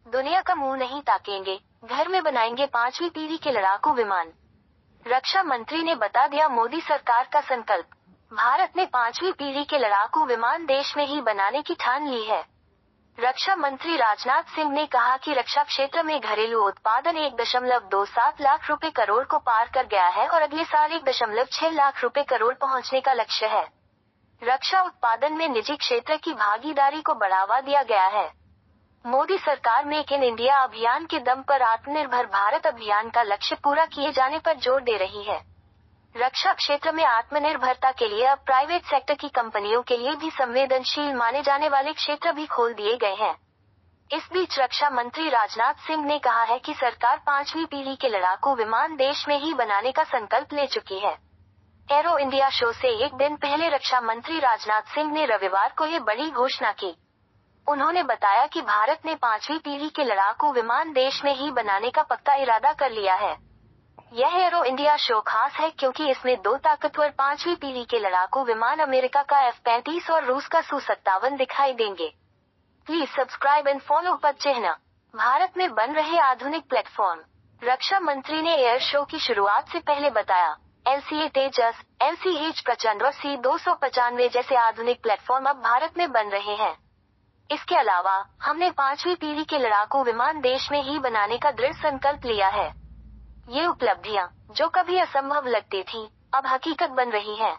दुनिया का मुंह नहीं ताकेंगे, घर में बनाएंगे 5वीं पीढ़ी के लड़ाकू विमान। रक्षा मंत्री ने बता दिया मोदी सरकार का संकल्प। भारत ने 5वीं पीढ़ी के लड़ाकू विमान देश में ही बनाने की ठान ली है। रक्षा मंत्री राजनाथ सिंह ने कहा कि रक्षा क्षेत्र में घरेलू उत्पादन 1.27 लाख रुपए करोड़ को पार कर गया है और अगले साल 1.6 लाख रुपए करोड़ पहुंचने का लक्ष्य है। रक्षा उत्पादन में निजी क्षेत्र की भागीदारी को बढ़ावा दिया गया है। मोदी सरकार मेक इन इंडिया अभियान के दम पर आत्मनिर्भर भारत अभियान का लक्ष्य पूरा किए जाने पर जोर दे रही है। रक्षा क्षेत्र में आत्मनिर्भरता के लिए अब प्राइवेट सेक्टर की कंपनियों के लिए भी संवेदनशील माने जाने वाले क्षेत्र भी खोल दिए गए हैं। इस बीच रक्षा मंत्री राजनाथ सिंह ने कहा है कि सरकार 5वीं पीढ़ी के लड़ाकू विमान देश में ही बनाने का संकल्प ले चुकी है। एरो इंडिया शो से एक दिन पहले रक्षा मंत्री राजनाथ सिंह ने रविवार को ये बड़ी घोषणा की। उन्होंने बताया कि भारत ने 5वीं पीढ़ी के लड़ाकू विमान देश में ही बनाने का पक्का इरादा कर लिया है। यह एरो इंडिया शो खास है क्योंकि इसमें 2 ताकतवर 5वीं पीढ़ी के लड़ाकू विमान अमेरिका का F-35 और रूस का Su-57 दिखाई देंगे। प्लीज सब्सक्राइब एंड फॉलो पर चिन्ह। भारत में बन रहे आधुनिक प्लेटफॉर्म। रक्षा मंत्री ने एयर शो की शुरुआत से पहले बताया, LCA तेजस, LCH प्रचंड और C-295 जैसे आधुनिक प्लेटफॉर्म अब भारत में बन रहे हैं। इसके अलावा हमने 5वीं पीढ़ी के लड़ाकू विमान देश में ही बनाने का दृढ़ संकल्प लिया है। ये उपलब्धियां, जो कभी असंभव लगती थीं, अब हकीकत बन रही हैं।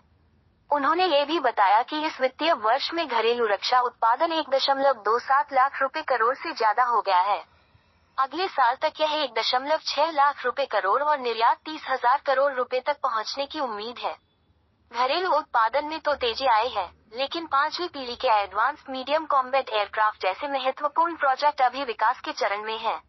उन्होंने ये भी बताया कि इस वित्तीय वर्ष में घरेलू रक्षा उत्पादन 1.27 लाख रुपए करोड़ से ज्यादा हो गया है। अगले साल तक यह 1.6 लाख रुपए करोड़ और निर्यात 30,000 करोड़ रुपए तक पहुंचने की उम्मीद है। घरेलू उत्पादन में तो तेजी आई है, लेकिन 5वीं पीढ़ी के एडवांस्ड मीडियम कॉम्बैट एयरक्राफ्ट जैसे महत्वपूर्ण प्रोजेक्ट अभी विकास के चरण में हैं।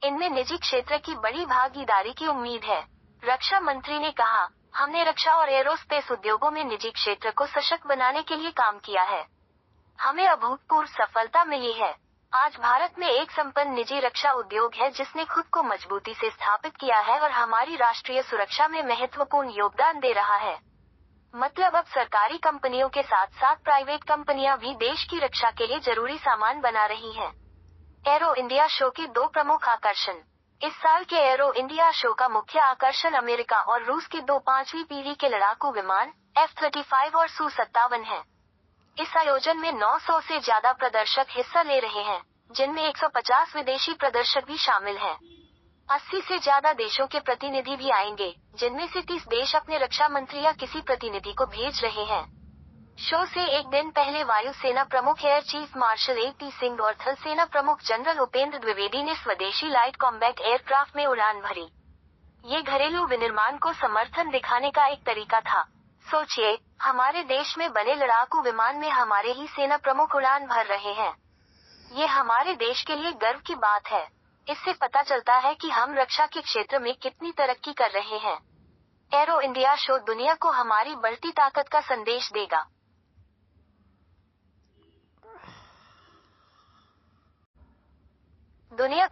इनमें निजी क्षेत्र की बड़ी भागीदारी की उम्मीद है। रक्षा मंत्री ने कहा, हमने रक्षा और एरोस्पेस उद्योगों में निजी क्षेत्र को सशक्त बनाने के लिए काम किया है। हमें अभूतपूर्व सफलता मिली है। आज भारत में एक संपन्न निजी रक्षा उद्योग है जिसने खुद को मजबूती से स्थापित किया है और हमारी राष्ट्रीय सुरक्षा में महत्वपूर्ण योगदान दे रहा है। मतलब अब सरकारी कंपनियों के साथ साथ प्राइवेट कंपनियां भी देश की रक्षा के लिए जरूरी सामान बना रही हैं। एरो इंडिया शो के 2 प्रमुख आकर्षण। इस साल के एरो इंडिया शो का मुख्य आकर्षण अमेरिका और रूस के 2 5वीं पीढ़ी के लड़ाकू विमान F-35 और Su-57 हैं। इस आयोजन में 900 से ज्यादा प्रदर्शक हिस्सा ले रहे हैं, जिनमें 150 विदेशी प्रदर्शक भी शामिल हैं। 80 से ज्यादा देशों के प्रतिनिधि भी आएंगे, जिनमें से 30 देश अपने रक्षा मंत्री या किसी प्रतिनिधि को भेज रहे हैं। शो से एक दिन पहले वायुसेना प्रमुख air chief marshal A.P. Singh और थल सेना प्रमुख जनरल उपेंद्र द्विवेदी ने स्वदेशी लाइट कॉम्बैट एयरक्राफ्ट में उड़ान भरी। ये घरेलू विनिर्माण को समर्थन दिखाने का एक तरीका था। सोचिए, हमारे देश में बने लड़ाकू विमान में हमारे ही सेना प्रमुख उड़ान भर रहे हैं। ये हमारे देश के लिए गर्व की बात है। इससे पता चलता है कि हम रक्षा के क्षेत्र में कितनी तरक्की कर रहे हैं। एरो इंडिया शो दुनिया को हमारी बढ़ती ताकत का संदेश देगा। दुनिया